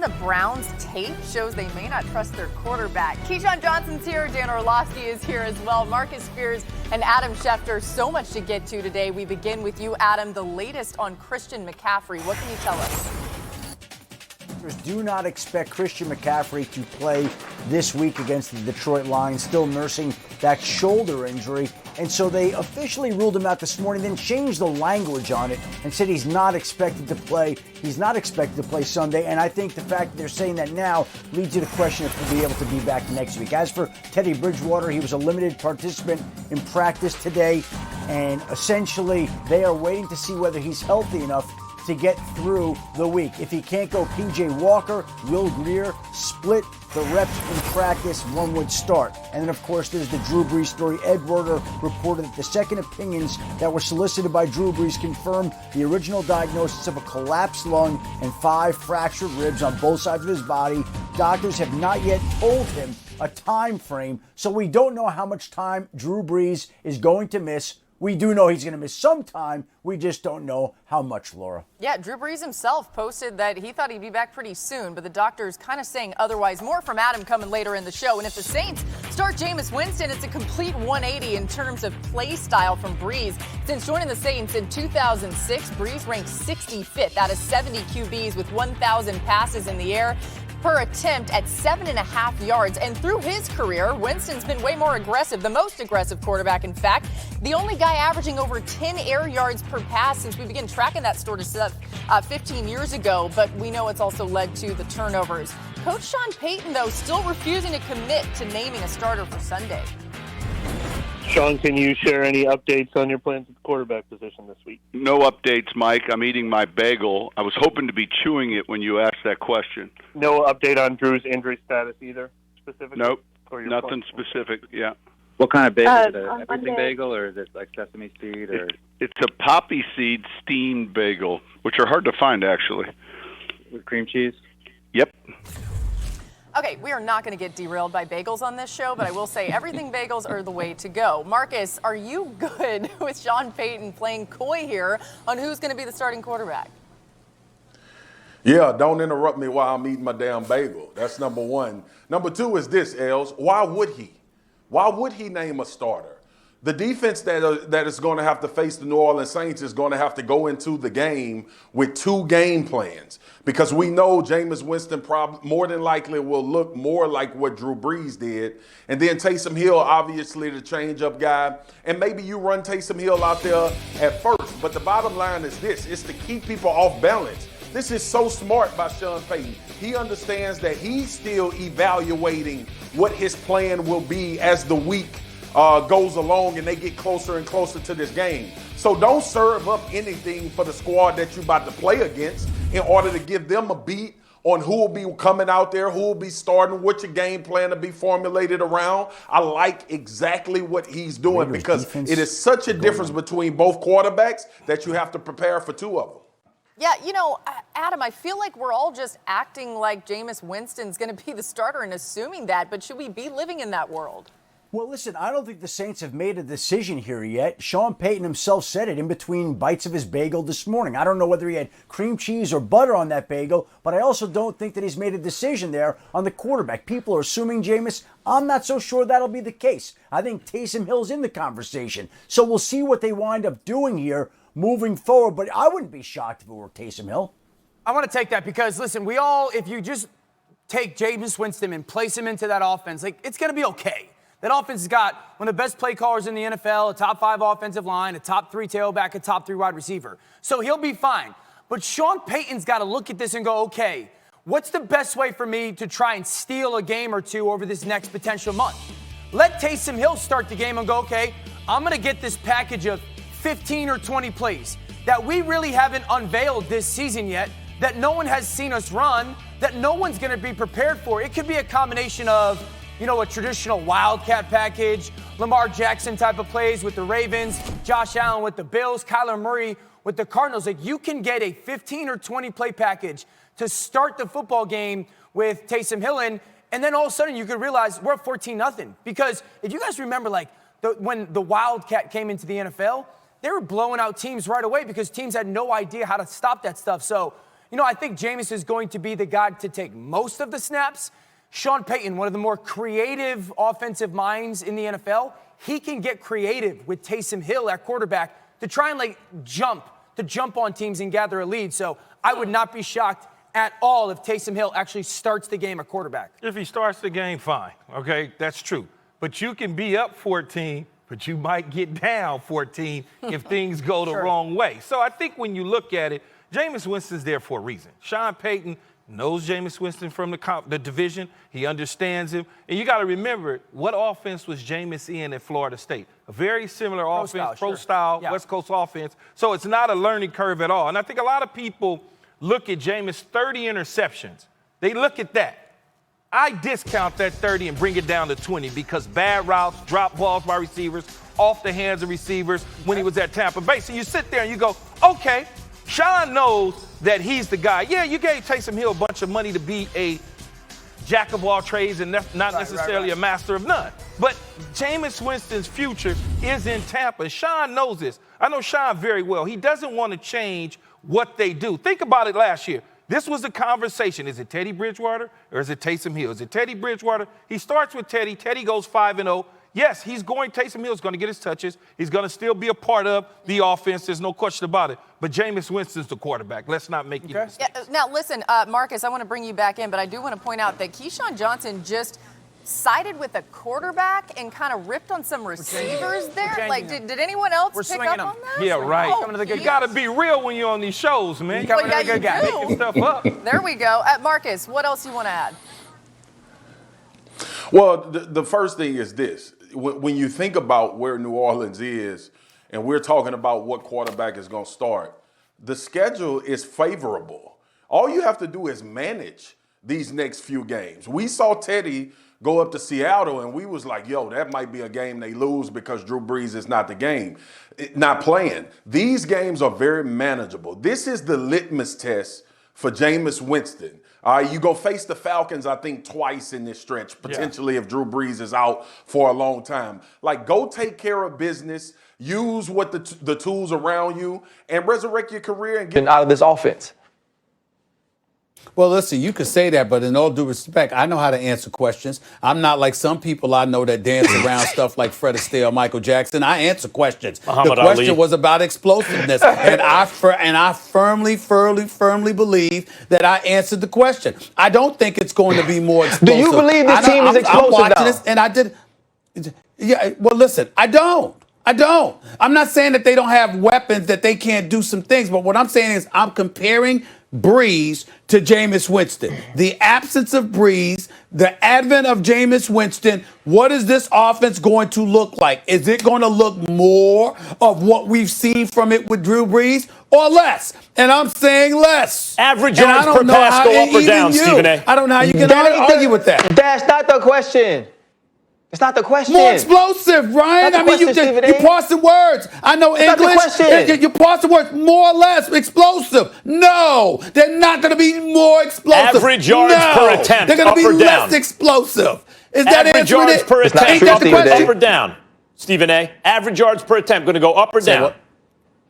the Browns' tape shows they may not trust their quarterback. Keyshawn Johnson's here, Dan Orlovsky is here as well, Marcus Spears and Adam Schefter. So much to get to today. We begin with you, Adam, the latest on Christian McCaffrey. What can you tell us? Do not expect Christian McCaffrey to play this week against the Detroit Lions, still nursing that shoulder injury. And so they officially ruled him out this morning, then changed the language on it and said he's not expected to play. He's not expected to play Sunday. And I think the fact that they're saying that now leads to the question if he'll be able to be back next week. As for Teddy Bridgewater, he was a limited participant in practice today. And essentially, they are waiting to see whether he's healthy enough to get through the week. If he can't go, P.J. Walker, Will Greer split the reps in practice, one would start. And then, of course, there's the Drew Brees story. Ed Werder reported that the second opinions that were solicited by Drew Brees confirmed the original diagnosis of a collapsed lung and 5 fractured ribs on both sides of his body. Doctors have not yet told him a time frame, so we don't know how much time Drew Brees is going to miss. We do know he's going to miss some time. We just don't know how much, Laura. Yeah, Drew Brees himself posted that he thought he'd be back pretty soon, but the doctor's kind of saying otherwise. More from Adam coming later in the show. And if the Saints start Jameis Winston, it's a complete 180 in terms of play style from Brees. Since joining the Saints in 2006, Brees ranked 65th out of 70 QBs with 1,000 passes in the air per attempt at 7.5 yards. And through his career, Winston's been way more aggressive, the most aggressive quarterback, in fact. The only guy averaging over 10 air yards per pass since we began tracking that sort of stuff 15 years ago. But we know it's also led to the turnovers. Coach Sean Payton, though, still refusing to commit to naming a starter for Sunday. Sean, can you share any updates on your plans at the quarterback position this week? No updates, Mike. I'm eating my bagel. I was hoping to be chewing it when you asked that question. No update on Drew's injury status either, specifically? Nope, nothing specific, yeah. What kind of bagel? Is it an everything bagel, or is it like sesame seed? Or It's a poppy seed steamed bagel, which are hard to find, actually. With cream cheese? Yep. Okay, we are not going to get derailed by bagels on this show, but I will say everything bagels are the way to go. Marcus, are you good with Sean Payton playing coy here on who's going to be the starting quarterback? Yeah, don't interrupt me while I'm eating my damn bagel. That's number one. Number two is this, Els. Why would he? Why would he name a starter? The defense that is going to have to face the New Orleans Saints is going to have to go into the game with 2 game plans, because we know Jameis Winston more than likely will look more like what Drew Brees did. And then Taysom Hill, obviously the change-up guy. And maybe you run Taysom Hill out there at first. But the bottom line is this. It's to keep people off balance. This is so smart by Sean Payton. He understands that he's still evaluating what his plan will be as the week goes along and they get closer and closer to this game. So don't serve up anything for the squad that you're about to play against in order to give them a beat on who will be coming out there, who will be starting, what your game plan to be formulated around. I like exactly what he's doing because it is such a difference between both quarterbacks that you have to prepare for 2 of them. Yeah, you know, Adam, I feel like we're all just acting like Jameis Winston's going to be the starter and assuming that, but should we be living in that world? Well, listen, I don't think the Saints have made a decision here yet. Sean Payton himself said it in between bites of his bagel this morning. I don't know whether he had cream cheese or butter on that bagel, but I also don't think that he's made a decision there on the quarterback. People are assuming Jameis. I'm not so sure that'll be the case. I think Taysom Hill's in the conversation. So we'll see what they wind up doing here moving forward, but I wouldn't be shocked if it were Taysom Hill. I want to take that because, listen, if you just take Jameis Winston and place him into that offense, it's going to be okay. That offense has got one of the best play callers in the NFL, a top 5 offensive line, a top 3 tailback, a top 3 wide receiver. So he'll be fine. But Sean Payton's got to look at this and go, okay, what's the best way for me to try and steal a game or 2 over this next potential month? Let Taysom Hill start the game and go, okay, I'm going to get this package of 15 or 20 plays that we really haven't unveiled this season yet, that no one has seen us run, that no one's going to be prepared for. It could be a combination of, a traditional wildcat package, Lamar Jackson type of plays with the Ravens, Josh Allen with the Bills, Kyler Murray with the Cardinals. You can get a 15 or 20 play package to start the football game with Taysom Hill in, and then all of a sudden you could realize we're at 14-0. Because if you guys remember, when the wildcat came into the NFL, they were blowing out teams right away because teams had no idea how to stop that stuff. So I think Jameis is going to be the guy to take most of the snaps. Sean Payton, one of the more creative offensive minds in the NFL, he can get creative with Taysom Hill at quarterback to try and jump on teams and gather a lead. So I would not be shocked at all if Taysom Hill actually starts the game at quarterback. If he starts the game, fine. Okay, that's true. But you can be up 14, but you might get down 14 if things go the wrong way. So I think when you look at it, Jameis Winston's there for a reason. Sean Payton knows Jameis Winston from the division. He understands him. And you got to remember, what offense was Jameis in at Florida State? A very similar offense, pro-style, West Coast offense. So it's not a learning curve at all. And I think a lot of people look at Jameis' 30 interceptions. They look at that. I discount that 30 and bring it down to 20 because bad routes, drop balls by receivers, off the hands of receivers when he was at Tampa Bay. So you sit there and you go, okay, Sean knows that he's the guy. Yeah, you gave Taysom Hill a bunch of money to be a jack of all trades and not necessarily a master of none. But Jameis Winston's future is in Tampa. Sean knows this. I know Sean very well. He doesn't want to change what they do. Think about it last year. This was a conversation. Is it Teddy Bridgewater or is it Taysom Hill? Is it Teddy Bridgewater? He starts with Teddy. Teddy goes 5-0. Yes, Taysom Hill is going to get his touches. He's going to still be a part of the offense. There's no question about it. But Jameis Winston's the quarterback. Let's not make any mistakes. Yeah, now, listen, Marcus, I want to bring you back in, but I do want to point out that Keyshawn Johnson just sided with a quarterback and kind of ripped on some receivers there. Like, did anyone else pick up on that? Yeah, right. You got to be real when you're on these shows, man. You got to be a good guy. Making stuff up. There we go. Marcus, what else you want to add? Well, the first thing is this. When you think about where New Orleans is, and we're talking about what quarterback is going to start, the schedule is favorable. All you have to do is manage these next few games. We saw Teddy go up to Seattle, and we was like, yo, that might be a game they lose because Drew Brees is not playing. These games are very manageable. This is the litmus test for Jameis Winston. All right, you go face the Falcons, I think, twice in this stretch, potentially if Drew Brees is out for a long time. Like, go take care of business, use what the tools around you, and resurrect your career and get out of this offense. Well, listen, you could say that, but in all due respect, I know how to answer questions. I'm not like some people I know that dance around stuff like Fred Astaire, Michael Jackson. I answer questions. The question was about explosiveness, and I firmly believe that I answered the question. I don't think it's going to be more explosive. Do you believe this team is explosive? I'm watching this, and I did. Yeah, well, listen, I don't. I'm not saying that they don't have weapons, that they can't do some things, but what I'm saying is I'm comparing Brees to Jameis Winston. The absence of Brees, the advent of Jameis Winston, what is this offense going to look like? Is it going to look more of what we've seen from it with Drew Brees or less? And I'm saying less. Average yards per pass go up or down, Stephen A. I don't know how you can argue with that. That's not the question. It's not the question. More explosive, Ryan. I mean, you parse the words. I know English. You parse the words. More or less explosive. No, they're not going to be more explosive. Average yards per attempt. They're going to be less explosive. Is that average yards per attempt? Up or down, Stephen A. Average yards per attempt going to go up or down? What?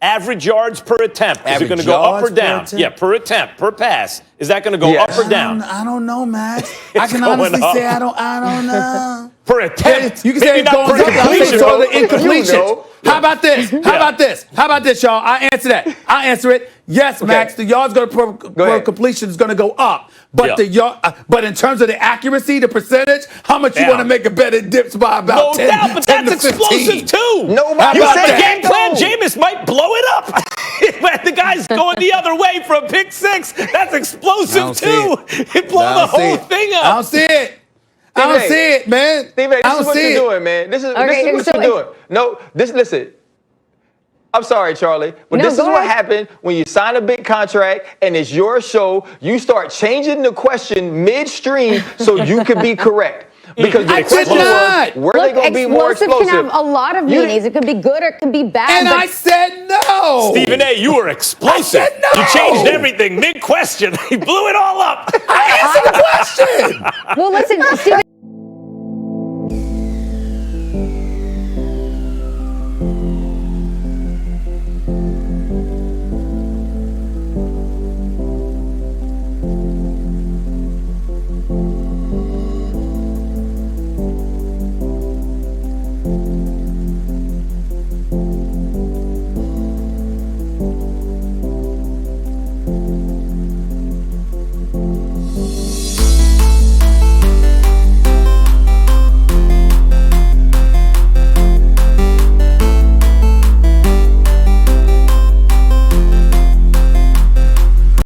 Average yards per attempt. Is it going to go up or down? Yeah, per attempt, per pass. Is that going to go up or down? I don't know, Max. I can honestly say I don't know. Per attempt. You can say it's going up. I think so. The incompletion. How about this? How about this, y'all? I answer that. I answer it. Yes, Max. The yards per completion is going to go up. But but in terms of the accuracy, the percentage, how much you want to make a bet it dips by about 10, doubt, but 10 that's to 15. Explosive too. Nobody you said game plan. Jameis might blow it up. The guy's going the other way for a pick six. That's explosive too. It blow the whole thing up. I don't see it. I don't see it, man. Stephen, this is what you're doing, man. This is what you're doing. No, listen. I'm sorry, Charlie, but this is what happened when you sign a big contract and it's your show. You start changing the question midstream so you can be correct. Because I did not. Where are they going to be more explosive? Can have a lot of meanings. It could be good or it could be bad. And I said no. Stephen A., you were explosive. I said no. You changed everything mid-question. He blew it all up. I answered the question. Well, listen, Stephen.